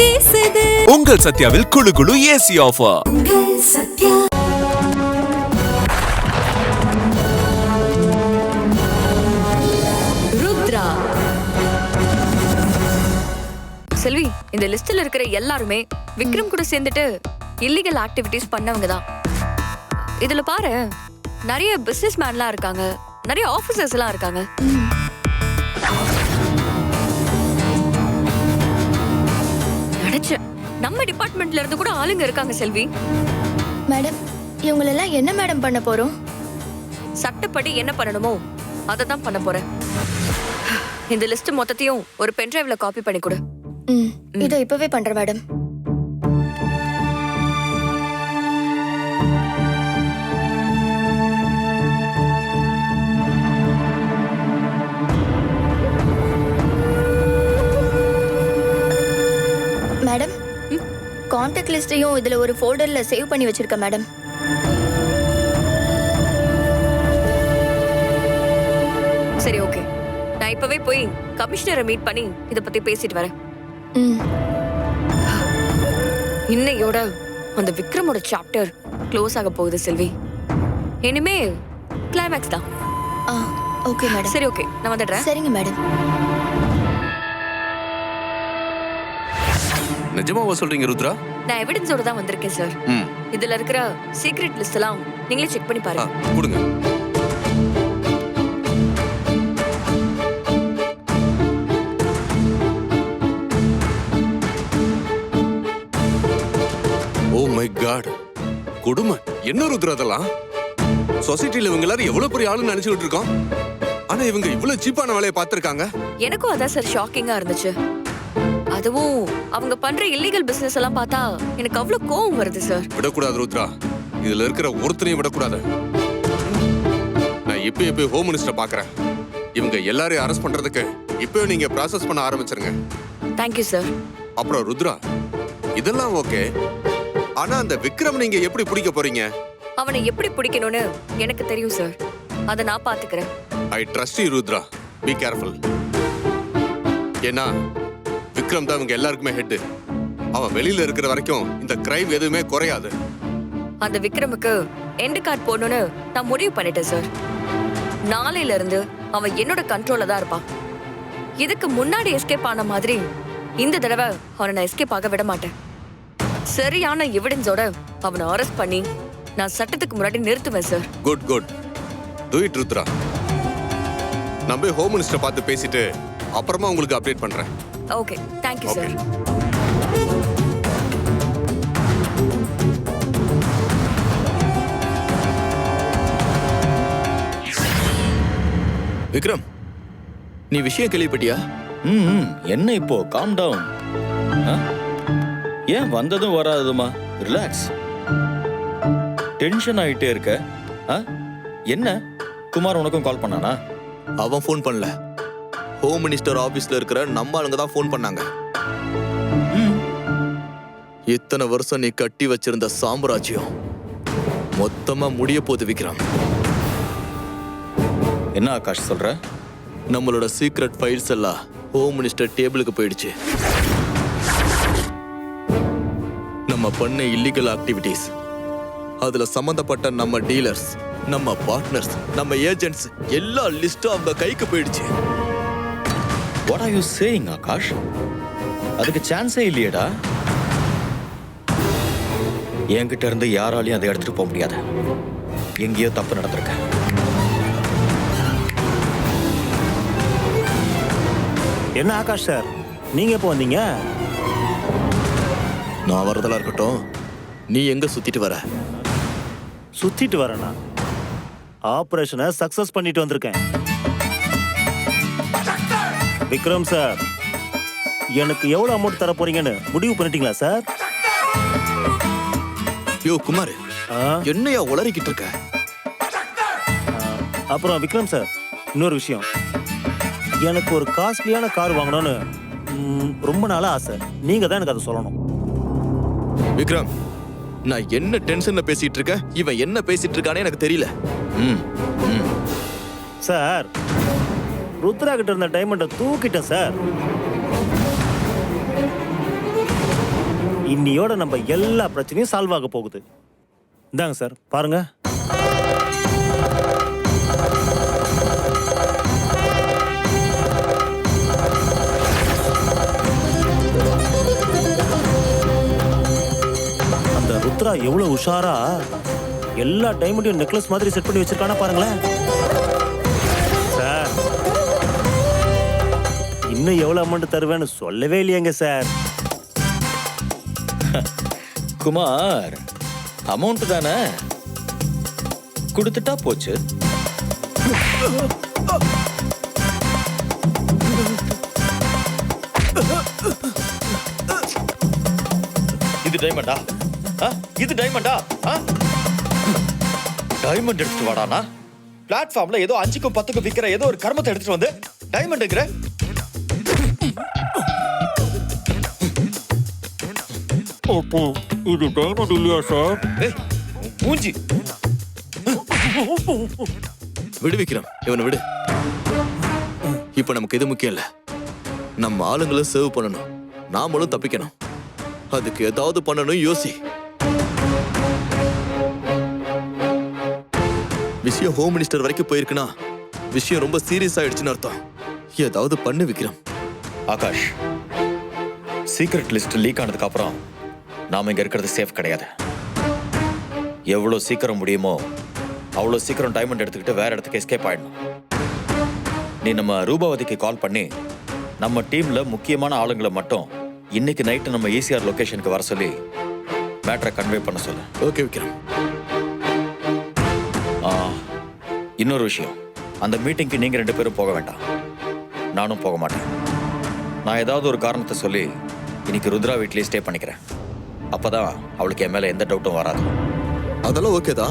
வீசுது. உங்கள் சத்யாவில் குளு குளு ஏசி ஆஃபர். சத்யா. ருத்ரா. செல்வி, இந்த லிஸ்ட்ல இருக்கிற எல்லாருமே விக்ரம் கூட சேர்ந்துட்டு இல்லீகல் ஆக்டிவிட்டிஸ் பண்ணவங்க தான். இதுல பாரு, நிறைய பிசினஸ் மேன்லாம் இருக்காங்க, நிறைய ஆபீசர்ஸ் எல்லாம் இருக்காங்க. நினைச்சேன் நம்ம டிபார்ட்மெண்ட்ல இருந்து கூட ஆளுங்க இருக்காங்க. செல்வி மேடம், இவங்களெல்லாம் என்ன மேடம் பண்ண போறோம்? சட்டப்படி என்ன பண்ணணுமோ அதை தான் பண்ண போறேன். இந்த லிஸ்ட் மொத்தத்தையும் ஒரு பென்டிரைவ்ல காப்பி பண்ணி கொடு. இதோ இப்பவே பண்றேன் மேடம். மேடம், கான்டாக்ட் லிஸ்டையும் இதுல ஒரு ஃபோல்டர்ல சேவ் பண்ணி வச்சிருக்கேன் மேடம். சரி, ஓகே. நான் இப்பவே போய் கமிஷனரை மீட் பண்ணி இத பத்தி பேசிட்டு வரேன். இன்னையோட அந்த விக்ரமோட சாப்டர் க்ளோஸ் ஆக போகுது செல்வி. இனிமே கிளைமேக்ஸ் தான். Okay madam. சரி, ஓகே, நான் வந்துடுறேன். சரிங்க மேடம். நிஜமாவா சொல்றீங்க ருத்ரா? நான் எவிடன்ஸோட தான் வந்திருக்கேன் சார். இதுல இருக்கிற சீக்ரெட் லிஸ்ட் எல்லாம் நீங்களே செக் பண்ணி பாருங்க. கொடுங்க. ஓ மை காட், கொடுமை. என்ன ருத்ரா அதெல்லாம்? சொசைட்டில இவங்க எல்லாரும் எவ்வளவு பெரிய ஆளுன்னு நினைச்சுக்கிட்டு இருக்கோம். ஆனா இவங்க இவ்வளவு சீப்பான வேலையை பார்த்திருக்காங்க. எனக்கும் அதான் சார் ஷாக்கிங்கா இருந்துச்சு. அதுவும் அவங்க பண்ற இல்லீகல் பிசினஸ் எல்லாம் பார்த்தா எனக்கு அவ்வளவு கோவம் வருது சார். விடக்கூடாது ருத்ரா, இதுல இருக்கிற ஒருத்தனையும் விடக்கூடாது. நான் இப்ப ஹோம் மினிஸ்டர் பாக்குறேன். இவங்க எல்லாரையும் அரெஸ்ட் பண்றதுக்கு இப்பவே நீங்க ப்ராசஸ் பண்ண ஆரம்பிச்சிருங்க. Thank you sir. அப்புறம் ருத்ரா, இதெல்லாம் ஓகே, ஆனா அந்த விக்ரம் நீங்க எப்படி பிடிக்க போறீங்க? அவனை எப்படி பிடிக்கணும்னு எனக்கு தெரியும் சார். அதை நான் பாத்துக்கிறேன். I trust you Rudra, be careful. ஏன்னா விக்ரம் தான் இவங்க எல்லாருக்குமே ஹெட். அவன் வெளியில இருக்கிற வரைக்கும் இந்த கிரைம் எதுவுமே குறையாது. அந்த விக்ரமுக்கு எண்ட் கார்டு போடணும்னு நான் முடிவு பண்ணிட்டேன் சார். நாளையில இருந்து அவன் என்னோட கண்ட்ரோல்ல தான் இருப்பான். இதுக்கு முன்னாடி எஸ்கேப் ஆன மாதிரி இந்த தடவை அவனை நான் எஸ்கேப் ஆக விட மாட்டேன். சரியான எவிடன்ஸோட அவனை அரெஸ்ட் பண்ணி நான் சட்டத்துக்கு முன்னாடி நிறுத்துவேன் sir. Good good, to it Rudra. நான் போய் ஹோம் மினிஸ்டர் பார்த்து பேசிட்டு அப்புறமா உங்களுக்கு அப்டேட் பண்றேன். Okay, thank you sir. விக்ரம், நீ விஷயம் கேள்விப்பட்டியா? என்ன இப்போ? Calm down. ஏன் வந்ததும் வராததுமா? ரிலாக்ஸ். டென்ஷன் ஆகிட்டே இருக்க. என்ன குமார் உனக்கும் கால் பண்ணானா? அவன் ஃபோன் பண்ணல. ஹோம் மினிஸ்டர் ஆபீஸ்ல இருக்கிற நம்ம ஆளுங்க தான் ஃபோன் பண்ணாங்க. இத்தனை வருஷம் நீ கட்டி வச்சிருந்த சாம்ராஜ்யம் மொத்தமா முடிய போகுது விக்ரம். என்ன ஆகாஷ் சொல்ற? நம்மளோட சீக்ரெட் ஃபைல்ஸ் எல்லாம் ஹோம் மினிஸ்டர் டேபிளுக்கு போயிடுச்சு. நம்ம பண்ண இல்லீகல் ஆக்டிவிட்டீஸ், அதுல சம்பந்தப்பட்ட நம்ம டீலர்ஸ், நம்ம பார்ட்னர்ஸ், நம்ம ஏஜென்ட்ஸ் எல்லா லிஸ்டும் அவங்க கைக்கு போயிடுச்சு. What are you saying, Akash? அதுக்கு சான்ஸே இல்லையேடா. என்கிட்ட இருந்து யாராலையும் அதை எடுத்துட்டு போக முடியாது. எங்கேயோ தப்பு நடந்திருக்கு. என்ன ஆகாஷ் சார், நீங்க எப்போ வந்தீங்க? நான் வரதெல்லாம் இருக்கட்டும், நீ எங்க சுத்திட்டு வர? சுத்திட்டு வரேனா? ஆபரேஷனை சக்சஸ் பண்ணிட்டு வந்திருக்கேன். விக்ரம் சார், எனக்கு எவ்வளவு அமௌண்ட் தர போறீங்கன்னு முடிவு பண்ணிட்டீங்களா சார்? யோ குமார், என்னையா உளறிக்கிட்டு இருக்க? அப்புறம் விக்ரம் சார், இன்னொரு விஷயம், எனக்கு ஒரு காஸ்ட்லியான கார் வாங்கணும்னு ரொம்ப நாளா ஆசை. நீங்க தான் எனக்கு அதை சொல்லணும். விக்ரம், நான் என்ன டென்ஷன்ல பேசிட்டு இருக்கேன், இவன் என்ன பேசிட்டு இருக்கானே எனக்கு தெரியல. சார், ருத்ரா கிட்ட இருந்த டைமண்டை தூக்கிட்டேன் சார். இன்னியோட நம்ம எல்லா பிரச்சனையும் சால்வ் ஆக போகுது. இந்தாங்க சார் பாருங்க. அந்த ருத்ரா எவ்வளவு உஷாரா எல்லா டைமண்டையும் நெக்லஸ் மாதிரி செட் பண்ணி வச்சிருக்கானா பாருங்களேன். சார் இன்னும் எவ்வளவு அமௌண்ட் தருவேன்னு சொல்லவே இல்லையேங்க சார். குமார், அமௌண்ட் தானே கொடுத்துட்டா போச்சு. இது டைமண்டா? இது டைமண்டா? டைமண்ட் எடுத்துட்டு வாடானா? பிளாட்ஃபார்ம்ல ஏதோ 5க்கும் 10க்கும் விக்கிற ஏதோ ஒரு கர்மத்தை எடுத்துட்டு வந்து டைமண்ட்ங்கற? அப்போ இது டைமண்ட் இல்லையா சார்? ஏய் மூஞ்சி. விடு விக்ரம், இவனை விடு. இப்ப நமக்கு இது முக்கியம் இல்ல. நம்ம ஆளுங்களை சேவ் பண்ணணும், நாமளும் தப்பிக்கணும். அதுக்கு ஏதாவது பண்ணணும், யோசி. விஷயம் ஹோம் மினிஸ்டர் வரைக்கும் போயிருக்குன்னா விஷயம் ரொம்ப சீரியஸ் ஆயிடுச்சுன்னு அர்த்தம். ஏதாவது பண்ணு Vikram. Akash, secret list leak ஆனதுக்கு அப்புறம் நாம இங்க இருக்கிறது சேஃப் கிடையாது. எவ்வளவு சீக்கிரம் முடியுமோ அவ்வளவு சீக்கிரம் டைமண்ட் எடுத்துக்கிட்டு வேற இடத்துக்கு எஸ்கேப் ஆயிடணும். நீ நம்ம ரூபாவதிக்கு கால் பண்ணி நம்ம டீம்ல முக்கியமான ஆளுங்களை மட்டும் இன்னைக்கு நைட்டு நம்ம ஈசிஆர் லொகேஷனுக்கு வர சொல்லி மேட்டரை கன்வே பண்ண சொல்லு. ஓகே விக்ரம். இன்னொரு விஷயம், அந்த மீட்டிங்க்கு நீங்க 2 பேரும் போக வேண்டாம். நானும் போக மாட்டேன். நான் ஏதாவது ஒரு காரணத்தை சொல்லி இன்னைக்கு ருத்ரா வீட்லயே ஸ்டே பண்ணிக்கிறேன். அப்பதான் அவளுக்கு என் மேல எந்த டவுட்டும் வராது. அதெல்லாம் ஓகேதா.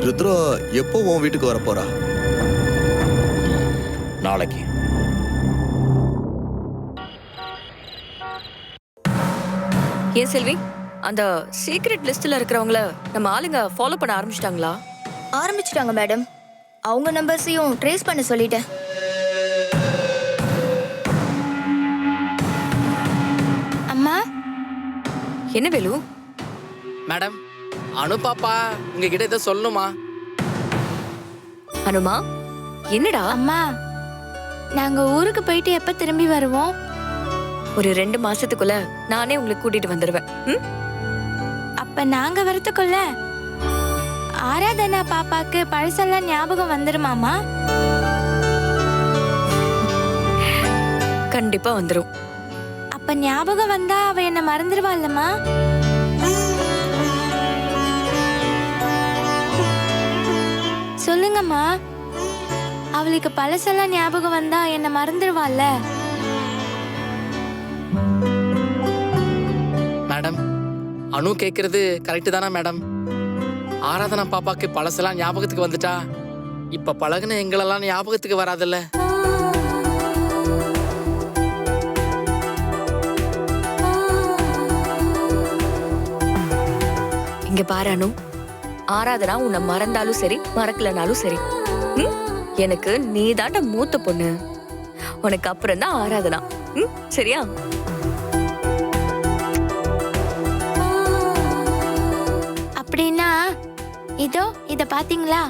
ருத்ரா எப்போ உன் வீட்டுக்கு வர போறா? நாளைக்கு. ஏன் செல்வி, அந்த சீக்ரெட் லிஸ்ட்ல இருக்கிறவங்கள நம்ம ஆளுங்க ஃபாலோ பண்ண ஆரம்பிச்சிட்டாங்களா? ஆரம்பிச்சிட்டாங்க மேடம். அவங்க நம்பர்ஸையும் ட்ரேஸ் பண்ண சொல்லிட்டேன். அம்மா. என்ன வேலு? மேடம், அனு பாப்பா உங்ககிட்ட இதை சொல்லணுமா? அனுமா, என்னடா? அம்மா, நாங்க ஊருக்கு போயிட்டு எப்ப திரும்பி வருவோம்? ஒரு 2 மாசத்துக்குள்ள நானே உங்களை கூட்டிட்டு வந்துருவேன். அப்ப நாங்க வரதுக்குள்ள ஆராதனா பாப்பாக்கு பழசெல்லாம் ஞாபகம் வந்துருமாமா? கண்டிப்பா வந்துரும். அப்ப ஞாபகம் வந்தா அவ என்ன மறந்துடுவாள்லம்மா? சொல்லுங்கம்மா, அவளுக்கு பழசெல்லாம் ஞாபகம் வந்தா என்ன மறந்துடுவாள்ல? மேடம், அனு கேட்கறது கரெக்டு தானே மேடம்? ஆராதனா பாப்பாக்கு பழசெல்லாம் ஞாபகத்துக்கு வந்துட்டா இப்ப பழகுன எங்களெல்லாம் ஞாபகத்துக்கு வராதுல்ல? இங்க பாரு அனு, ஆராதனா உன்னை மறந்தாலும் சரி மறக்கலனாலும் சரி, எனக்கு நீ தாண்ட மூத்த பொண்ணு. உனக்கு அப்புறம் தான் ஆராதனா. சரியா? அப்படின்னா இதோ இத பாத்தீங்களா?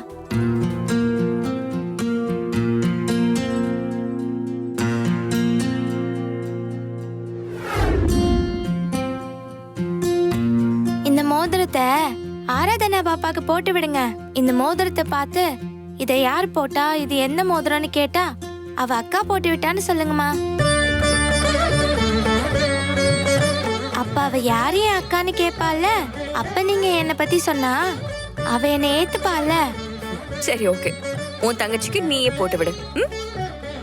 இந்த மோதிரத்தை ஆராதனா பாப்பாக்கு போட்டு விடுங்க. இந்த மோதிரத்தை பார்த்து இதை யார் போட்டா, இது எந்த மோதிரம்னு கேட்டா அவ அக்கா போட்டு விட்டான்னு சொல்லுங்கம்மா. அப்ப அவ யாரையும் அக்கான்னு கேட்பால, அப்ப நீங்க என்ன பத்தி சொன்னா அவ என்ன ஏத்துப்பால. சரி, ஓகே. உன் தங்கச்சிக்கு நீயே போட்டு விடு.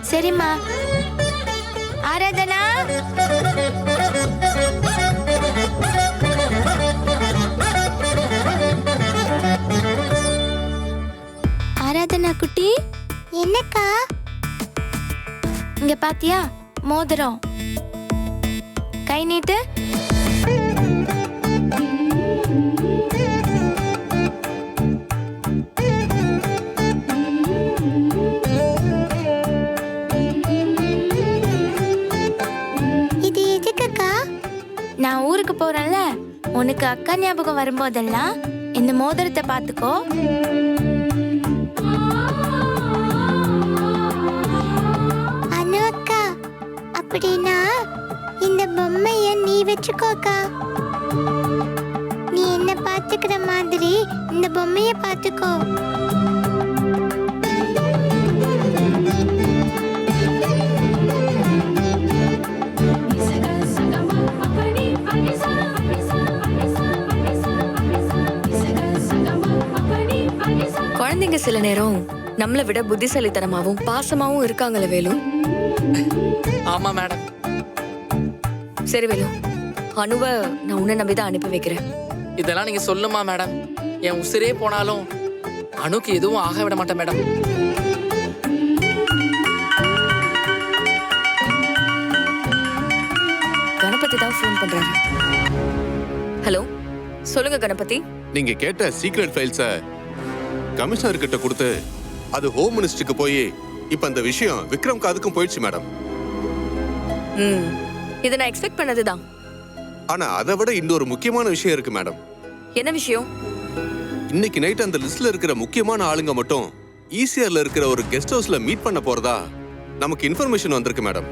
சரிம்மா. ஆராதனா, ஆராதனா குட்டி. என்னக்கா? இங்க பாத்தியா மோதிரம்? கை நீட்டு. இருக்க போறேன்ல, உனக்கு அக்கா ஞாபகம் வரும்போதெல்லாம் இந்த மோதிரத்தை பார்த்துக்கோ. அனு அக்கா, அப்படின்னா இந்த பொம்மைய நீ வச்சுக்கோக்கா. நீ என்ன பாத்துக்கிற மாதிரி இந்த பொம்மைய பாத்துக்கோ. குழந்தைங்க சில நேரம் நம்மளை விட புத்திசாலித்தனமாவும் பாசமாவும் இருக்காங்களே வேலு. ஆமா மேடம். சரி வேலு, அனுவை நான் உன்னை நம்பிதான் அனுப்பி வைக்கிறேன். இதெல்லாம் நீங்க சொல்லுமா மேடம்? என் உசிரே போனாலும் அணுக்கு எதுவும் ஆக விட மாட்டேன் மேடம். கணபதி தான் ஃபோன் பண்றாரு. ஹலோ, சொல்லுங்க கணபதி. நீங்க கேட்ட சீக்ரெட் ஃபைல்ஸ கமிஷனர் கிட்ட கொடுத்து அது ஹோம் மினிஸ்டருக்கு போய் இப்ப அந்த விஷயம் விக்ரம் காதுக்கும் போயிடுச்சு மேடம். இதை நான் எக்ஸ்பெக்ட் பண்ணதுதான். ஆனா அதை விட இன்னொரு முக்கியமான விஷயம் இருக்கு மேடம். என்ன விஷயம்? இன்னைக்கு நைட் அந்த லிஸ்ட்ல இருக்கிற முக்கியமான ஆளுங்க மட்டும் ஈசிஆர்ல இருக்கிற ஒரு கெஸ்ட் ஹவுஸ்ல மீட் பண்ண போறதா நமக்கு இன்ஃபர்மேஷன் வந்திருக்கு மேடம்.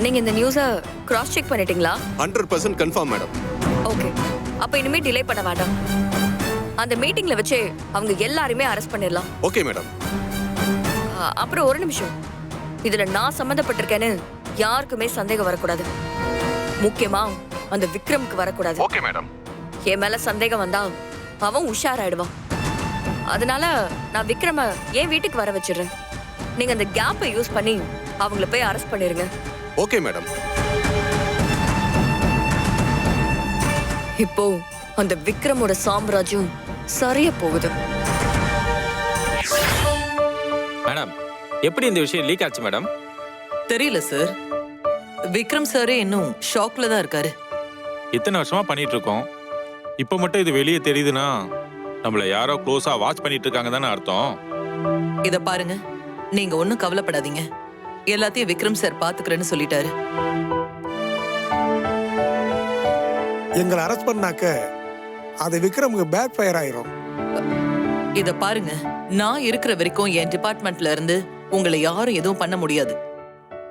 நீங்க இந்த நியூஸை கிராஸ் செக் பண்ணிட்டீங்களா? 100% கன்ஃபார்ம் மேடம். ஓகே, அப்ப இனிமே டிலே பண்ண வேண்டாம். அந்த மீட்டிங்ல வச்சு அவங்க எல்லாரையுமே அரெஸ்ட் பண்ணிடலாம். Okay madam. அப்புறம் ஒரு நிமிஷம், இதுல நான் சம்பந்தப்பட்டிருக்கேன்னு யாருக்குமே சந்தேகம் வரக்கூடாது. முக்கியமா அந்த விக்ரம்க்கு வரக்கூடாது. Okay madam. என் மேல சந்தேகம் வந்தா அவன் உஷாராயிடுவான். அதனால நான் விக்ரம என் வீட்டுக்கு வர வச்சிடுறேன். நீங்க அந்த கேப்பை யூஸ் பண்ணி அவங்கள போய் அரெஸ்ட் பண்ணிருங்க. Okay madam. இப்போ அந்த விக்ரமோட சாம்ராஜ்யம் சரியா போகுது. மேடம், எப்படி இந்த விஷயம் லீக் ஆச்சு மேடம்? தெரியல சார். விக்ரம் சாரே இன்னும் ஷாக்ல தான் இருக்காரு. இத்தனை வருஷமா பண்ணிட்டு இருக்கோம். இப்ப மட்டும் இது வெளியே தெரியுதுன்னா நம்மள யாரோ க்ளோஸா வாட்ச் பண்ணிட்டு இருக்காங்க தானே அர்த்தம். இத பாருங்க, நீங்க ஒண்ணும் கவலைப்படாதீங்க. எல்லாத்தையும் விக்ரம் சார் பாத்துக்கிறேன்னு சொல்லிட்டாரு. எங்களை அரெஸ்ட் பண்ணாக்க அது விக்ரமுக்கு பேக் ஃபயர் ஆயிரும். இத பாருங்க, நான் இருக்கிற வரைக்கும் என் டிபார்ட்மெண்ட்ல இருந்து உங்களை யாரும் எதுவும் பண்ண முடியாது.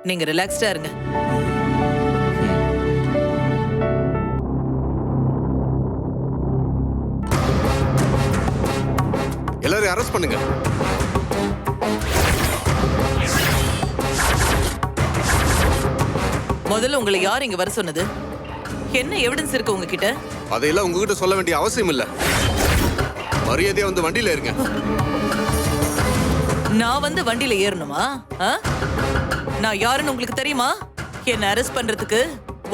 நீங்க ரிலாக்ஸ்டா இருங்க. எல்லாரையும் அரெஸ்ட் பண்ணுங்க. முதல்ல உங்களை யார் இங்க வர சொன்னது? என்ன எவிடன்ஸ் இருக்கு உங்ககிட்ட? அதையெல்லாம் உங்ககிட்ட சொல்ல வேண்டிய அவசியம் இல்ல. மரியாதையா வந்து வண்டியில இருங்க. நான் வந்து வண்டியில ஏறணுமா? நான் யாருன்னு உங்களுக்கு தெரியுமா? என்ன அரெஸ்ட் பண்றதுக்கு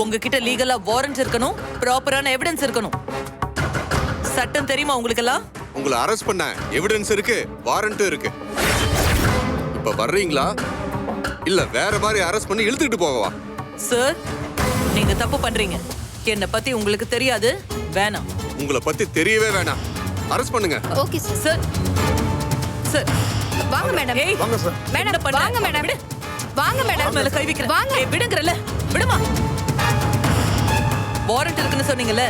உங்ககிட்ட லீகலா வாரண்ட் இருக்கணும், ப்ராப்பரான எவிடன்ஸ் இருக்கணும். சட்டம் தெரியுமா உங்களுக்கெல்லாம்? உங்களை அரெஸ்ட் பண்ண எவிடன்ஸ் இருக்கு, வாரண்ட்டும் இருக்கு. இப்ப வர்றீங்களா இல்ல வேற மாதிரி அரெஸ்ட் பண்ணி இழுத்துக்கிட்டு போகவா? சார், நீங்க தப்பு பண்றீங்க. என்ன பத்தி உங்களுக்கு தெரியாது, வேணாம். உங்களை பத்தி தெரியவே வேணாம். அரெஸ்ட் பண்ணுங்க. Okay sir. சார் சார் வாங்க மேடம். ஏய் வாங்க சார். மேடம், வாங்க மேடம். வாங்க மேடம். மேல கை வைக்கிறேன். வாங்க. ஏய் விடுங்கறல. விடுமா. வாரண்ட் இருக்குன்னு சொன்னீங்கல,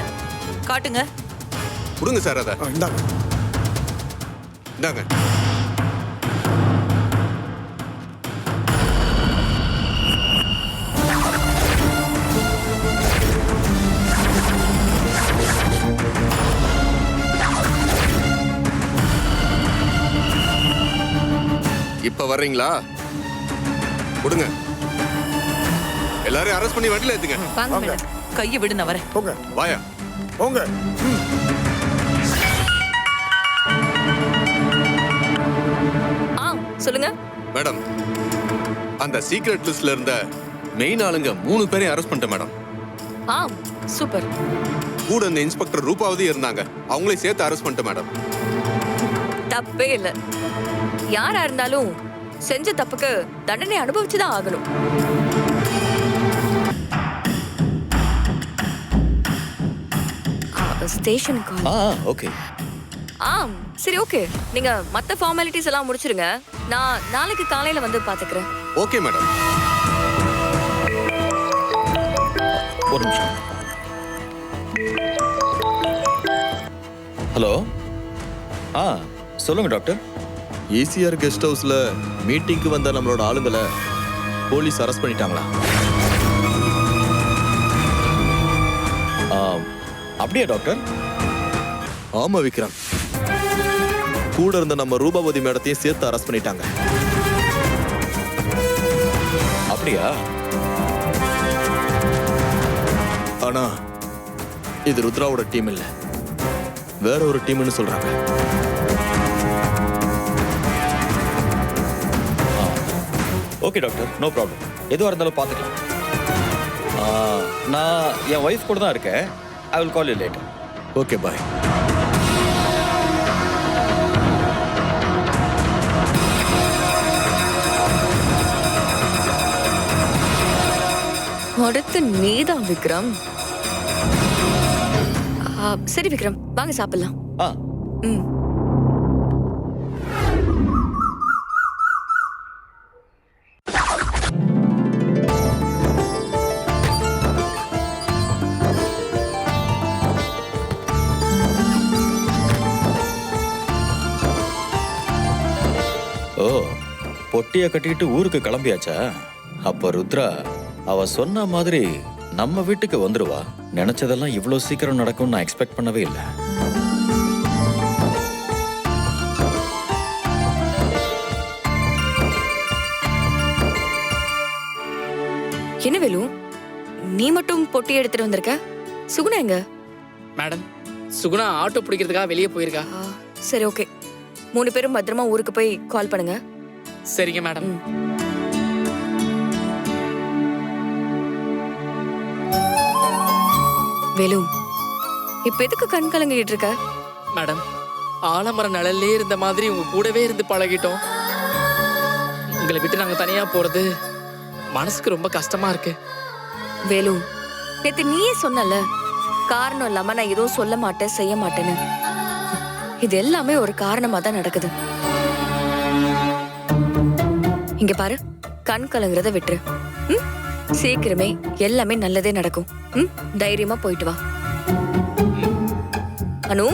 காட்டுங்க. கொடுங்க சார் அத. இந்தாங்க. இந்தாங்க. இப்ப வர்றீங்களா? கொடுங்க. எல்லாரையும் அரெஸ்ட் பண்ணி வண்டியில ஏத்துங்க. வாங்க மேடம். கையை விடு, நான் வரேன். போங்க வாயா. போங்க. சொல்லுங்க மேடம், அந்த சீக்ரெட் லிஸ்ட்ல இருந்த மெயின் ஆளுங்க 3 பேரையும் அரெஸ்ட் பண்ணிட்டேன் மேடம். சூப்பர். கூட அந்த இன்ஸ்பெக்டர் ரூபாவதி இருந்தாங்க, அவங்களே சேர்த்து அரெஸ்ட் பண்ணிட்டேன் மேடம். தப்பே இல்ல. யாரா இருந்தாலும் செஞ்ச தப்புக்கு தண்டனை அனுபவிச்சுதான் ஆகணும். ஸ்டேஷன் கால். ஓகே. சரி, ஓகே. நீங்க மத்த ஃபார்மாலிட்டிஸ் எல்லாம் முடிச்சிருங்க. நான் நாளைக்கு காலையில வந்து பாத்துக்கிறேன். Okay madam. ஒரு நிமிஷம். ஹலோ. சொல்லுங்க டாக்டர். ஈசிஆர் கெஸ்ட் ஹவுஸ்ல மீட்டிங்க்கு வந்த நம்மளோட ஆளுங்களை போலீஸ் அரெஸ்ட் பண்ணிட்டாங்களா? அப்படியா டாக்டர்? ஆமா விக்ரம், கூட இருந்த நம்ம ரூபாவதி மேடத்தையும் சேர்த்து அரெஸ்ட் பண்ணிட்டாங்க. அப்படியா? ஆனா இது ருத்ராவோட டீம் இல்ல, வேற ஒரு டீம்னு சொல்றாங்க. Okay doctor, no problem. எதுவாக இருந்தாலும் பார்த்துக்கலாம். நான் என் ஒய்ஃப் கூட தான் இருக்கேன். I will call you later. Okay, bye. அடுத்து நீதான் விக்ரம். சரி விக்ரம், வாங்க சாப்பிடலாம். ம். ஓ, பொட்டியை கட்டிக்கிட்டு ஊருக்கு கிளம்பியாச்சா? அப்ப ருத்ரா அவ சொன்ன மாதிரி நம்ம வீட்டுக்கு வந்துருவா. நினைச்சதெல்லாம் இவ்வளவு சீக்கிரம் நடக்கும் நான் எக்ஸ்பெக்ட் பண்ணவே இல்லை. என்ன வேலு, நீ மட்டும் பொட்டி எடுத்துட்டு வந்திருக்க? சுகுணா எங்க? மேடம், சுகுணா ஆட்டோ பிடிக்கிறதுக்காக வெளியே போயிருக்கா. சரி, ஓகே. 3 பேரும் பத்திரமா ஊருக்கு போய் கால் பண்ணுங்க. சரிங்க மேடம். வேலு, இப்ப எதுக்கு கண் கலங்கிட்டு இருக்க? மேடம், ஆலமர நிழல்லே இருந்த மாதிரி உங்க கூடவே இருந்து பழகிட்டோம். உங்களை விட்டு நாங்க தனியா போறது மனசுக்கு ரொம்ப கஷ்டமா இருக்கு. வேலு, நேத்து நீயே சொன்னல, காரணம் இல்லாம நான் எதுவும் சொல்ல மாட்டேன், செய்ய மாட்டேன்னு. இது எல்லாமே ஒரு காரணமா தான் நடக்குது. இங்க பாரு, கண் கலங்குறத விட்டுரு. சீக்கிரமே எல்லாமே நல்லதே நடக்கும். தைரியமா போயிட்டு வா. அனு,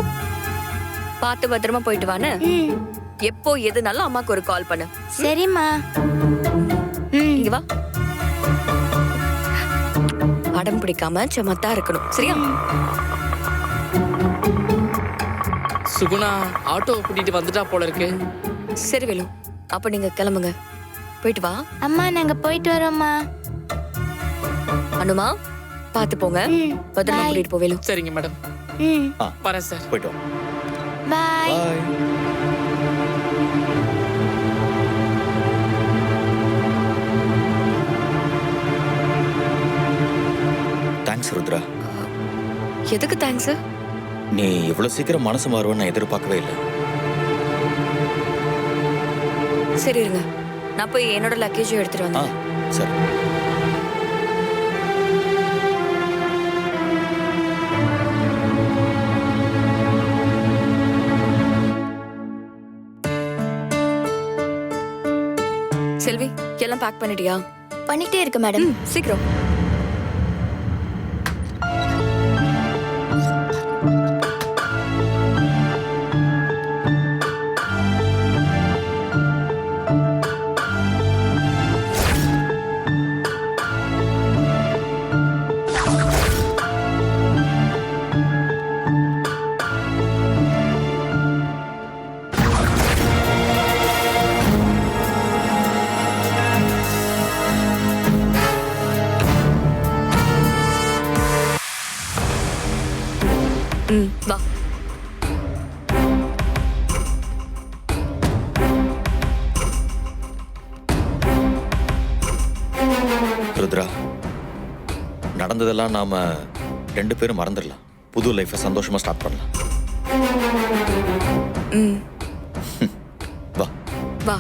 பார்த்து பத்திரமா போயிட்டு வான்னு. எப்போ எதுனாலும் அம்மாக்கு ஒரு கால் பண்ணு. சரிம்மா. இங்க வா. அடம் பிடிக்காம சமத்தா இருக்கணும், சரியா? சுகுணா ஆட்டோ கூட்டிட்டு வந்துட்டா போல இருக்கு. சரி வேலு, அப்ப நீங்க கிளம்புங்க, போயிட்டு வா. அம்மா, நாங்க போயிட்டு வரோம்மா. அனுமா, பாத்து போங்க, பத்திரமா கூட்டிட்டு போ வேலு. சரிங்க மேடம். வரேன் சார். போயிட்டு வா. பாய். தேங்க்ஸ் ருத்ரா. எதுக்கு தேங்க்ஸ்? நீ இவ்வளவு சீக்கிரம் மனசு மாறுவன்னு நான் எதிர்பார்க்கவே இல்லை. சரி இருங்க, நான் போய் என்னோட லக்கேஜ் எடுத்துட்டு வந்தேன். சரி. செல்வி, எல்லாம் பேக் பண்ணிட்டியா? பண்ணிட்டே இருக்கு மேடம். சீக்கிரம். வா. ருத்ரா, நடந்ததெல்லாம் நாம 2 பேரும் மறந்துடலாம். புது லைஃபை சந்தோஷமா ஸ்டார்ட் பண்ணலாம். வா வா.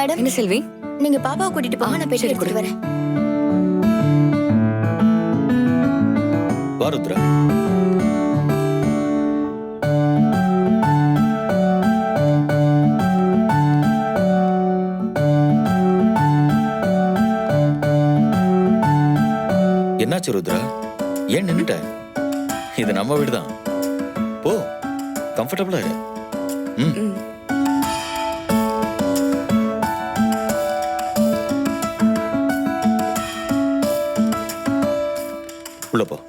மேடம் என்ன செல்வி? நீங்க பாப்பாவை கூட்டிட்டு போங்க, நான் பெட்டி சரி, எடுத்துட்டு வரேன். வா ருத்ரா. என்னாச்சு ருத்ரா? ஏன் நின்னுட்ட? இது நம்ம வீடுதான். போ, கம்ஃபர்டபுளா இரு. ம். ம். உள்ள போ.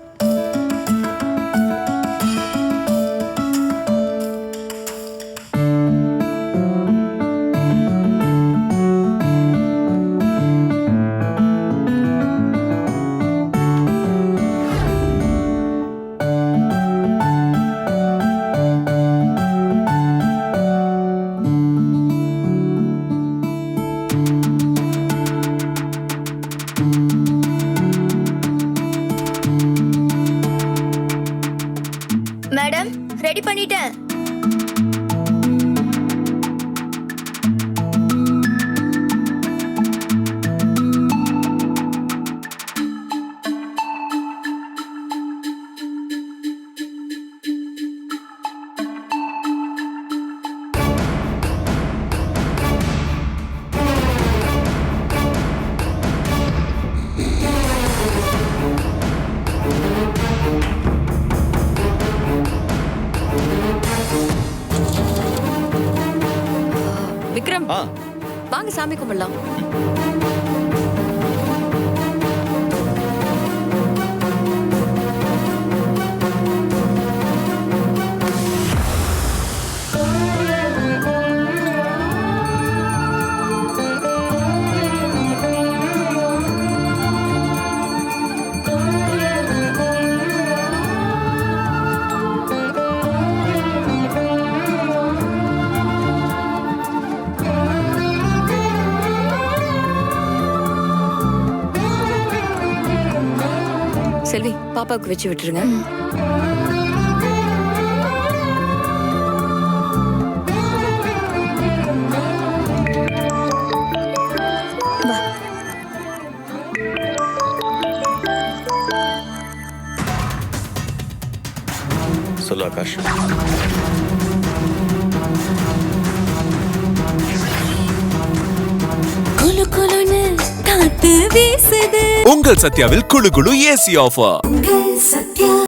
மேடம் ரெடி பண்ணிட்டேன். விக்ரம், ஆ, வாங்க சாமி கும்பிடலாம். செல்வி, பாப்பாவுக்கு வச்சு விட்டுருங்க. சொல்லு ஆகாஷ். குலு குலுன்னு காத்து வீசுது. உங்கள் சத்யாவில் குளு குளு ஏசி ஆஃபர். சத்யா.